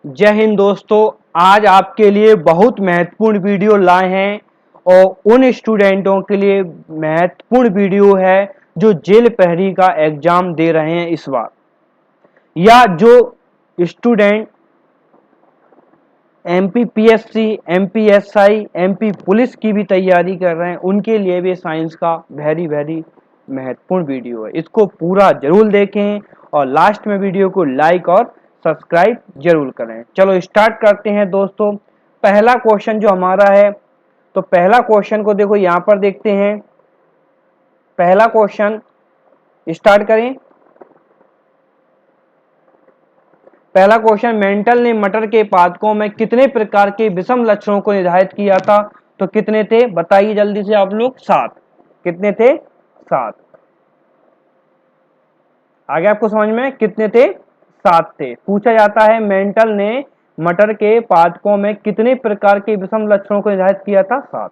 जय हिंद दोस्तों। आज आपके लिए बहुत महत्वपूर्ण वीडियो लाए हैं और उन स्टूडेंटों के लिए महत्वपूर्ण वीडियो है जो जेल प्रहरी का एग्जाम दे रहे हैं इस बार, या जो student MP PSC, MPSI, MP police की भी तैयारी कर रहे हैं, उनके लिए भी साइंस का वेरी वेरी महत्वपूर्ण वीडियो है। इसको पूरा जरूर देखें और लास्ट में वीडियो को लाइक और सब्सक्राइब जरूर करें। चलो स्टार्ट करते हैं दोस्तों। पहला क्वेश्चन जो हमारा है, तो पहला क्वेश्चन को देखो यहाँ पर देखते हैं। पहला क्वेश्चन स्टार्ट करें। पहला क्वेश्चन, मेंटल ने मटर के पादपों में कितने प्रकार के विषम लक्षणों को निर्धारित किया था? तो कितने थे बताइए जल्दी से आप लोग। 7। कितने थे? 7। आगे आपको समझ में कितने थे? 7 थे। पूछा जाता है मेंटल ने मटर के पादपों में कितने प्रकार के विषम लक्षणों को निर्धारित किया था? 7।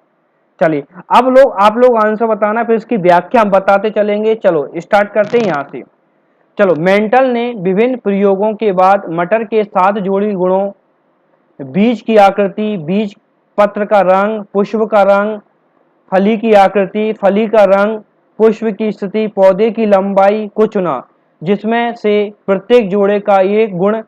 चलिए अब आप लोग आंसर बताना, फिर इसकी व्याख्या हम बताते चलेंगे। चलो स्टार्ट करते हैं यहाँ से। चलो, मेंटल ने विभिन्न प्रयोगों के बाद मटर के 7 जोड़ी गुणों, बीज की आकृति, बीज पत्र का रंग, पुष्प का रंग, फली की आकृति, फली का रंग, पुष्प की स्थिति, पौधे की लंबाई को चुना, जिसमें से प्रत्येक जोड़े का एक गुण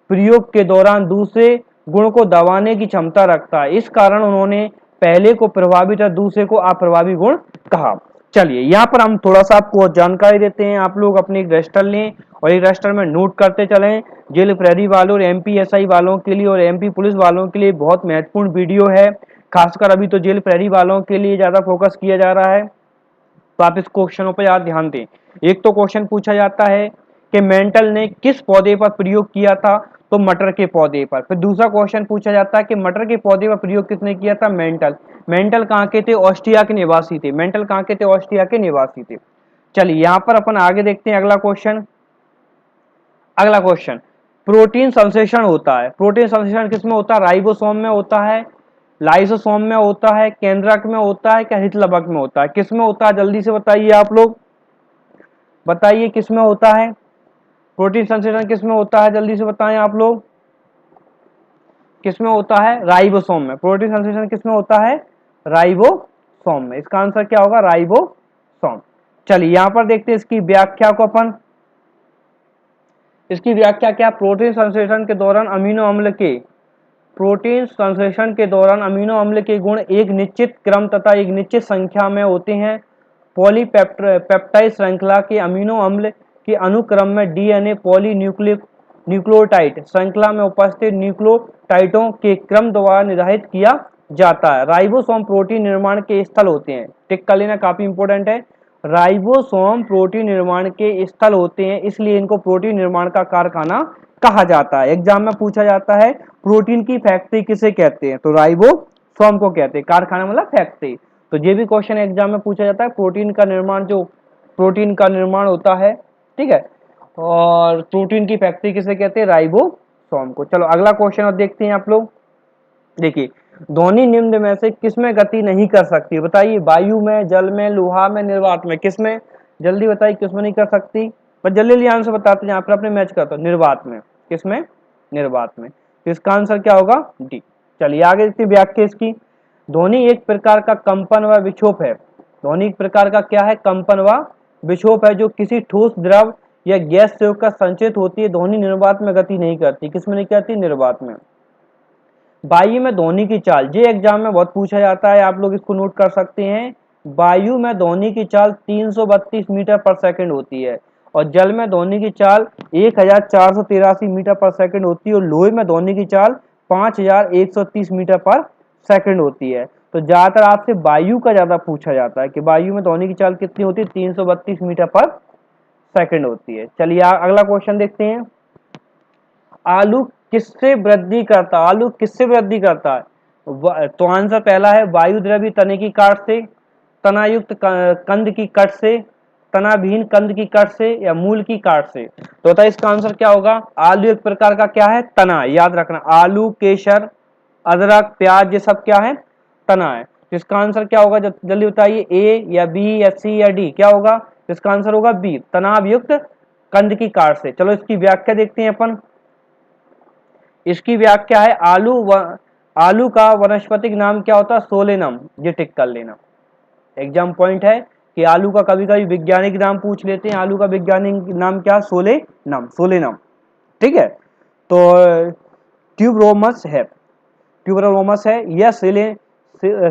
प्रयोग के दौरान दूसरे गुण को दबाने की क्षमता रखता है। इस कारण उन्होंने पहले को प्रभावी तथा दूसरे को अप्रभावी गुण कहा। चलिए यहाँ पर हम थोड़ा सा आपको जानकारी देते हैं। आप लोग अपने एक रजिस्टर लें और एक रजिस्टर में नोट करते चलें। जेल प्रहरी वालों और एमपीएसआई वालों के लिए और एमपी पुलिस वालों के लिए बहुत महत्वपूर्ण वीडियो है। खासकर अभी तो जेल प्रहरी वालों के लिए ज्यादा फोकस किया जा रहा है, तो आप इस क्वेश्चनों पर ज्यादा ध्यान दें। एक तो क्वेश्चन पूछा जाता है कि मेंटल ने किस पौधे पर प्रयोग किया था? तो मटर के पौधे पर। फिर दूसरा क्वेश्चन पूछा जाता है कि मटर के पौधे पर प्रयोग किसने किया था? मेंटल। मेंटल कहाँ के थे? ऑस्ट्रिया के निवासी थे। मेंटल कहाँ के थे? ऑस्ट्रिया के निवासी थे। चलिए यहाँ पर अपन आगे देखते हैं अगला क्वेश्चन। अगला क्वेश्चन, प्रोटीन संश्लेषण होता है। प्रोटीन संश्लेषण किसमें होता है? राइबोसोम में होता है, लाइसोसोम में होता है, केंद्रक में होता है, क्या हितलबक में होता है? किसमें होता है जल्दी से बताइए आप लोग, बताइए किसमें होता है? प्रोटीन संश्लेषण किसमें होता है जल्दी से बताएं आप लोग। किसमें होता है? राइबोसोम में। प्रोटीन संश्लेषण किसमें होता है? राइबोसोम में। इसका आंसर क्या होगा? राइबोसोम। चलिए यहां पर देखते हैं इसकी व्याख्या को अपन। इसकी व्याख्या क्या? प्रोटीन संश्लेषण के दौरान अमीनो अम्ल के, प्रोटीन संश्लेषण के दौरान अमीनो अम्ल के गुण एक निश्चित क्रम तथा एक निश्चित संख्या में होते हैं। पॉलीपेप्टाइड श्रृंखला के अमीनो अम्ल के अनुक्रम में डीएनए न्यूक्लियोटाइड श्रृंखला में उपस्थित न्यूक्लियोटाइडों के क्रम द्वारा निर्धारित किया जाता है। राइबोसोम प्रोटीन निर्माण के स्थल होते हैं। टिक कर लेना, काफी इंपॉर्टेंट है। राइबोसोम प्रोटीन निर्माण के स्थल होते हैं, इसलिए इनको प्रोटीन निर्माण का कारखाना कहा जाता है। एग्जाम में पूछा जाता है प्रोटीन की फैक्ट्री किसे कहते हैं? तो राइबोसोम को कहते हैं। कारखाना मतलब फैक्ट्री। तो ये भी क्वेश्चन एग्जाम में पूछा जाता है, प्रोटीन का निर्माण, जो प्रोटीन का निर्माण होता है, ठीक है, और प्रोटीन की फैक्ट्री किसे कहते हैं? राइबोसोम को। चलो अगला क्वेश्चन और देखते हैं आप लोग। देखिए, ध्वनि निम्न में से किसमें गति नहीं कर सकती? बताइए, वायु में, जल में, लोहा में, निर्वात में? किसमें? जल्दी बताइए किसमें नहीं कर सकती। पर जल्दी जल्दी आंसर बताते हैं, यहाँ पर अपने मैच करता हूँ। निर्वात में। किसमें? निर्वात में। तो इसका आंसर क्या होगा? डी। चलिए आगे देखते हैं व्याख्या इसकी। ध्वनि एक प्रकार का कंपन व विक्षोभ है। ध्वनि एक प्रकार का क्या है? कंपन व विक्षोभ है, जो किसी ठोस, द्रव या गैस से होकर संचित होती है। ध्वनि निर्वात में गति नहीं करती। किसमें नहीं करती? निर्वात में। वायु में ध्वनि की चाल, ये एग्जाम में बहुत पूछा जाता है, आप लोग इसको नोट कर सकते हैं। वायु में ध्वनि की चाल 332 मीटर पर सेकंड होती है, और जल में ध्वनि की चाल 1483 मीटर पर सेकंड होती है, और लोहे में ध्वनि की चाल 5130 मीटर पर सेकंड होती है। तो ज्यादातर आपसे वायु का ज्यादा पूछा जाता है कि वायु में ध्वनि की चाल कितनी होती है? 332 मीटर पर सेकंड होती है। चलिए अगला क्वेश्चन देखते हैं। आलू किससे वृद्धि करता है? आलू किससे वृद्धि करता है? तो आंसर पहला है वायु द्रवी तने की काट से, तनायुक्त कंद की कट से, तनाविहीन कंद की कट से, या मूल की काट से? तो बताइए इसका आंसर क्या होगा? आलू एक प्रकार का क्या है? तना। याद रखना, आलू, केसर, अदरक, प्याज, ये सब क्या है? तना है। तो इसका आंसर क्या होगा? जल्दी बताइए, ए या बी या सी या डी? क्या होगा? तो इसका आंसर होगा बी, तनाव युक्त कंद की काट से। चलो इसकी व्याख्या देखते हैं अपन। इसकी व्याख्या है आलू का वनस्पतिक नाम क्या होता है? सोलेनम। ये टिक कर लेना, एग्जाम पॉइंट है कि आलू का कभी कभी वैज्ञानिक नाम पूछ लेते हैं। आलू का वैज्ञानिक नाम क्या? Solanum, Solanum. ठीक है, तो ट्यूबरोमस है, ट्यूबरोमस है। यह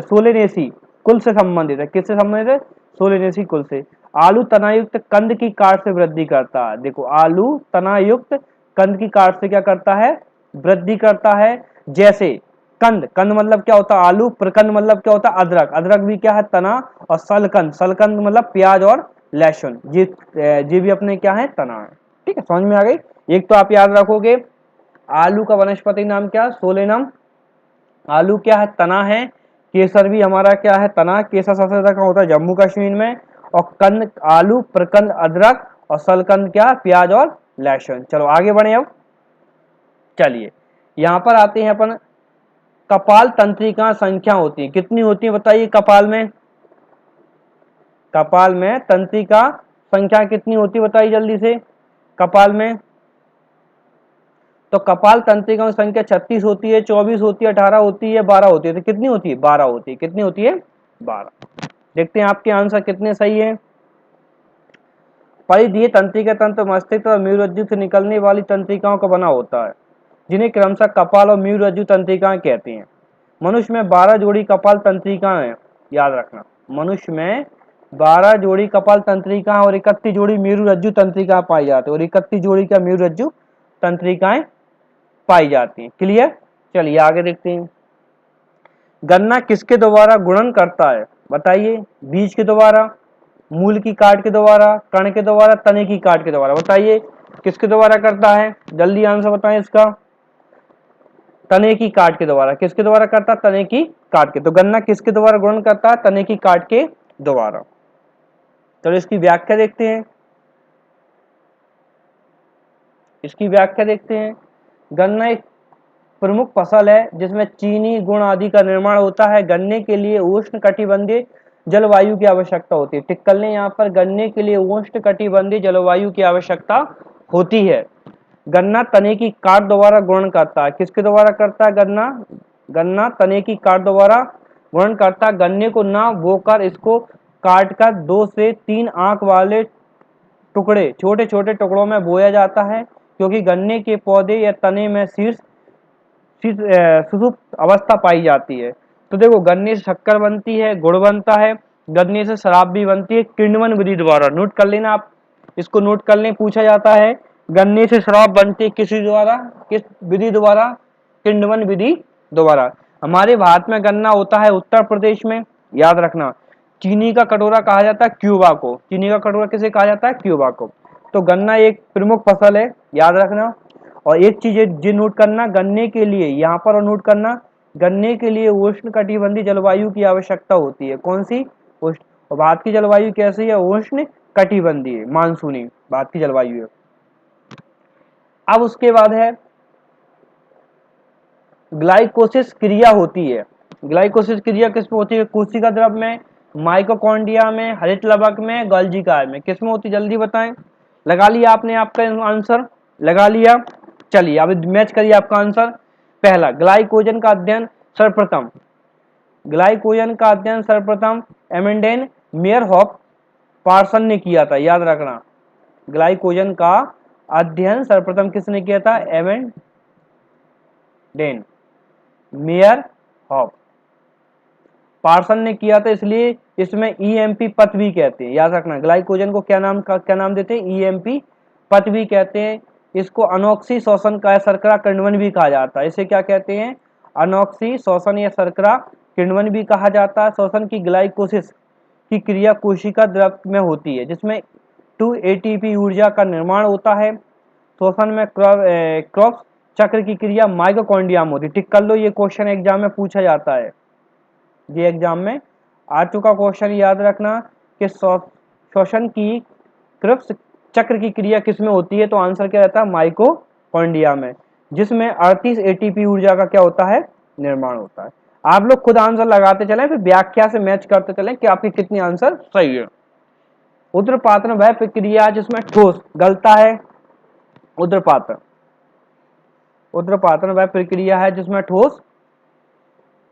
सोलेनेसी कुल से संबंधित है। किससे संबंधित है? सोलेनेसी कुल से। आलू तनायुक्त कंद की काट से वृद्धि करता है। देखो, आलू तनायुक्त कंद की काट से क्या करता है? वृद्धि करता है। जैसे कंद, कंद मतलब क्या होता है? आलू। प्रकंद मतलब क्या होता है? अदरक। अदरक भी क्या है? तना। और सलकंद, सलकंद मतलब प्याज और लहसुन। ये भी अपने क्या है? तना है। ठीक है, समझ में आ गई। एक तो आप याद रखोगे, आलू का वनस्पति नाम क्या? सोलेनम। आलू क्या है? तना है। केसर भी हमारा क्या है? तना। केसर सबसे ज्यादा कहाँ होता है? जम्मू कश्मीर में। और कंद आलू, प्रकंद अदरक, और सलकंद क्या? प्याज और लहसुन। चलो आगे बढ़े अब। चलिए यहां पर आते हैं अपन। कपाल तंत्रिका संख्या होती है, कितनी होती है बताइए? कपाल में, कपाल में तंत्रिका संख्या कितनी होती है बताइए जल्दी से? कपाल में तो कपाल तंत्रिका की संख्या 36 होती है, 24 होती है, 18 होती है, 12 होती है। तो कितनी होती है? 12 होती है। कितनी होती है? 12। देखते हैं आपके आंसर कितने सही है। परिधीय तंत्रिका तंत्र मस्तिष्क और मेरुरज्जु से निकलने वाली तंत्रिकाओं का बना होता है, जिन्हें क्रमशः कपाल और मेरुरज्जु तंत्रिकाएं कहते हैं। मनुष्य में 12 जोड़ी कपाल तंत्रिकाएं हैं, याद रखना। मनुष्य में 12 जोड़ी कपाल तंत्रिकाएं और 31 जोड़ी मेरुरज्जु तंत्रिकाएं पाई जाती है, और 31 जोड़ी का मेरुरज्जु तंत्रिकाएं पाई जाती हैं। क्लियर? चलिए आगे देखते हैं। गन्ना किसके द्वारा गुणन करता है बताइए? बीज के द्वारा, मूल की काट के द्वारा, कण के द्वारा, तने की काट के द्वारा। बताइए किसके द्वारा करता है? जल्दी आंसर बताएं इसका। तने की काट के द्वारा। किसके द्वारा करता है? तने की काट के। तो गन्ना किसके द्वारा गुणन करता है? तने की काट के द्वारा। चलो इसकी व्याख्या देखते हैं। इसकी व्याख्या देखते हैं। गन्ना एक प्रमुख फसल है जिसमें चीनी गुण आदि का निर्माण होता है। गन्ने के लिए उष्ण कटिबंधीय जलवायु की आवश्यकता होती है। टिक कर लें यहाँ पर, गन्ने के लिए उष्ण कटिबंधीय जलवायु की आवश्यकता होती है। गन्ना तने की काट द्वारा गुणन करता है। किसके द्वारा करता है? गन्ना, गन्ना तने की काट द्वारा गुणन करता है। गन्ने को ना बोकर इसको काट कर 2 से 3 आंख वाले टुकड़े, छोटे छोटे टुकड़ों में बोया जाता है, क्योंकि गन्ने के पौधे या तने में शीर्ष सुसुप्त अवस्था पाई जाती है। तो देखो, गन्ने से शक्कर बनती है, गुड़ बनता है, गन्ने से शराब भी बनती है किण्वन विधि द्वारा। नोट कर लेना आप, इसको नोट कर लें, पूछा जाता है गन्ने से शराब बनती है किस द्वारा? किस विधि द्वारा? किण्वन विधि द्वारा। हमारे भारत में गन्ना होता है उत्तर प्रदेश में, याद रखना। चीनी का कटोरा कहा जाता है क्यूबा को। चीनी का कटोरा किसे कहा जाता है? क्यूबा को। तो गन्ना एक प्रमुख फसल है, याद रखना। और एक चीज ये नोट करना, गन्ने के लिए यहाँ पर नोट करना, गन्ने के लिए उष्ण कटिबंधीय जलवायु की आवश्यकता होती है। कौन सी? उष्ण। और भारत की जलवायु कैसी है? उष्ण कटिबंधीय, मानसूनी भारत की जलवायु है। अब उसके बाद है ग्लाइकोसिस क्रिया होती है। ग्लाइकोसिस क्रिया किसमें होती है? कोशिका द्रव में, माइटोकॉन्ड्रिया में, हरित लवक में, गोल्गी काल में। किसमें होती है? जल्दी बताएं। लगा लिया आपने आपका आंसर? लगा लिया। चलिए अब मैच करिए आपका आंसर। पहला, ग्लाइकोजन का अध्ययन सर्वप्रथम, ग्लाइकोजन का अध्ययन सर्वप्रथम एमेंडेन मेयरहॉफ पार्सन ने किया था, याद रखना। ग्लाइकोजन का अध्ययन सर्वप्रथम किसने किया था? एमेंडेन मेयरहॉफ पार्सन ने किया था, इसलिए इसमें ईएमपी पथ भी कहते हैं, याद रखना। ग्लाइकोजन को क्या नाम देते हैं? ईएमपी पथ भी कहते हैं। इसको अनोक्सी शोषण का शर्करा किण्वन भी कहा जाता है। इसे क्या कहते हैं? अनोक्सी शोषण या शर्करा किण्वन भी कहा जाता है। शोषण की ग्लाइकोसिस की क्रिया कोशिका द्रव में होती है, जिसमें 2 एटीपी ऊर्जा का निर्माण होता है। शोषण में क्रॉस चक्र की क्रिया माइटोकॉन्ड्रिया में होती है। टिक कर लो, ये क्वेश्चन एग्जाम में पूछा जाता है। ये एग्जाम में आ चुका क्वेश्चन, याद रखना कि शोषण की क्रिप्स चक्र की क्रिया किसमें होती है? तो आंसर क्या रहता है? माइटोकॉन्ड्रिया में, जिसमें 38 एटीपी ऊर्जा का क्या होता है? निर्माण होता है। आप लोग खुद आंसर लगाते चलें, फिर व्याख्या से मैच करते चलें कि आपके कितनी आंसर सही है। ऊध्रपातन वह प्रक्रिया जिसमें ठोस गलता है। ऊध्रपातन ऊर्ध्वपातन वह प्रक्रिया है जिसमें ठोस,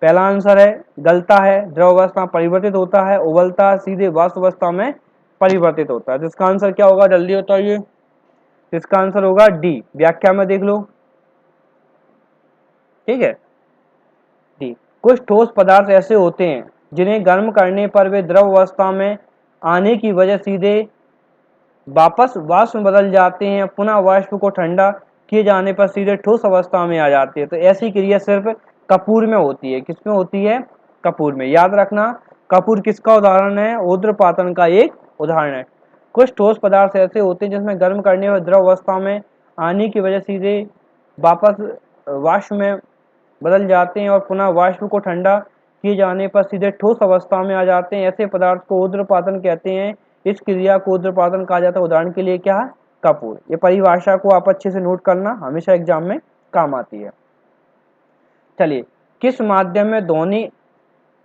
पहला आंसर है, गलता है, द्रव अवस्था में परिवर्तित होता है, उबलता है, सीधे वाष्प अवस्था में परिवर्तित होता है। जिसका आंसर क्या होगा, जल्दी बताइए। इसका आंसर होगा डी, व्याख्या में देख लो, ठीक है, डी। कुछ ठोस पदार्थ ऐसे होते हैं जिन्हें गर्म करने पर वे द्रव अवस्था में आने की वजह सीधे वापस वाष्प में बदल जाते हैं, पुनः वाष्प को ठंडा किए जाने पर सीधे ठोस अवस्था में आ जाती है। तो ऐसी क्रिया सिर्फ कपूर में होती है। किसमें होती है, कपूर में। याद रखना, कपूर किसका उदाहरण है, ऊर्ध्वपातन का एक उदाहरण है। कुछ ठोस पदार्थ ऐसे होते हैं जिसमें गर्म करने पर द्रव अवस्था में आने की वजह सीधे वापस वाष्प में बदल जाते हैं और पुनः वाष्प को ठंडा किए जाने पर सीधे ठोस अवस्था में आ जाते हैं। ऐसे पदार्थ को ऊर्ध्वपातन कहते हैं। इस क्रिया को ऊर्ध्वपातन कहा जाता है। उदाहरण के लिए क्या है, कपूर। ये परिभाषा को आप अच्छे से नोट करना, हमेशा एग्जाम में काम आती है। चलिए, किस माध्यम में ध्वनि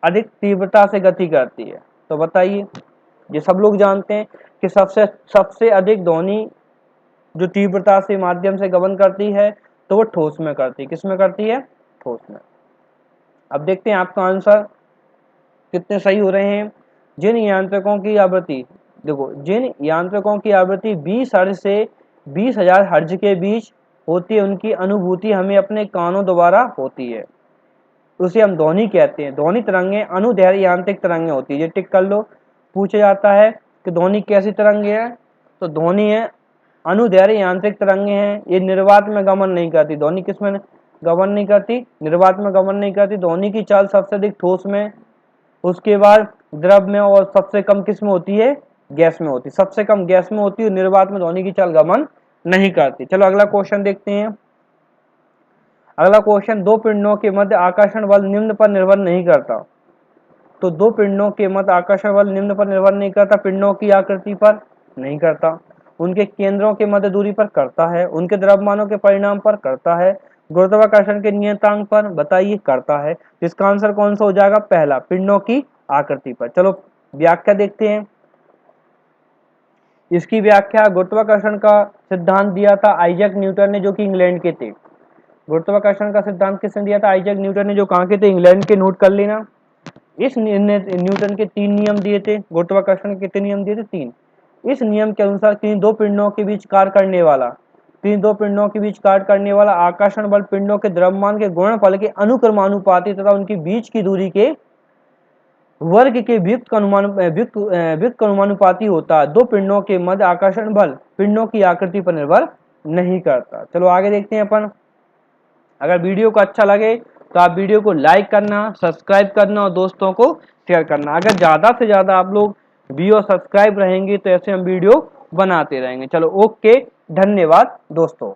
अधिक तीव्रता से गति करती है, तो बताइए। ये सब लोग जानते हैं कि सबसे अधिक ध्वनि जो तीव्रता से माध्यम से गमन करती है तो वो ठोस में करती है। किस में करती है, ठोस में। अब देखते हैं आपका आंसर कितने सही हो रहे हैं। जिन यांत्रिकों की आवृत्ति, देखो, जिन यांत्रिकों की आवृत्ति 20 हर्ट्ज से 20,000 हर्ट्ज के बीच होती है, उनकी अनुभूति हमें अपने कानों द्वारा होती है, उसे हम ध्वनि कहते हैं। ध्वनि तरंगें अनुदैर्घ्य यांत्रिक तरंगें होती है। ये टिक कर लो। पूछा जाता है कि ध्वनि कैसी तरंगें है, तो ध्वनि है अनुदैर्घ्य यांत्रिक तरंगें हैं। ये निर्वात में गमन नहीं करती। ध्वनि किस में गमन नहीं करती, निर्वात में गमन नहीं करती। ध्वनि की चाल सबसे अधिक ठोस में, उसके बाद द्रव में, और सबसे कम किस में होती है, गैस में होती है। सबसे कम गैस में होती है, निर्वात में ध्वनि की चाल गमन नहीं करती। चलो अगला क्वेश्चन देखते हैं। अगला क्वेश्चन, दो पिंडों के मध्य आकर्षण बल निम्न पर निर्भर नहीं करता। तो दो पिंडों के मध्य आकर्षण बल निम्न पर निर्भर नहीं करता। पिंडों की आकृति पर नहीं करता, उनके केंद्रों के मध्य दूरी पर करता है, उनके द्रव्यमानों के परिणाम पर करता है, गुरुत्वाकर्षण के नियतांक पर, बताइए, करता है। इसका आंसर कौन सा हो जाएगा, पहला, पिंडों की आकृति पर। चलो व्याख्या देखते हैं। इसकी व्याख्या गुरुत्वाकर्षण का सिद्धांत दिया था आइजैक न्यूटन ने, जो कि इंग्लैंड के थे। गुरुत्वाकर्षण का सिद्धांत किसने दिया था, आइजैक न्यूटन ने, जो कहाँ के थे, इंग्लैंड के। नोट कर लेना। इस न्यूटन के 3 नियम दिए थे। गुरुत्वाकर्षण के कितने नियम दिए थे, 3। इस नियम के अनुसार किन्हीं दो पिंडों के बीच कार्य करने वाला आकर्षण बल पिंडों के द्रव्यमान के गुणनफल के अनुक्रमानुपाती तथा उनके बीच की दूरी के वर्ग के व्युत्क अनुमानुपाती होता है। दो पिंडों के मध्य आकर्षण बल पिंडों की आकृति पर निर्भर नहीं करता। चलो आगे देखते हैं अपन। अगर वीडियो को अच्छा लगे तो आप वीडियो को लाइक करना, सब्सक्राइब करना और दोस्तों को शेयर करना। अगर ज़्यादा से ज़्यादा आप लोग व्यू और सब्सक्राइब रहेंगे तो ऐसे हम वीडियो बनाते रहेंगे। चलो ओके, धन्यवाद दोस्तों।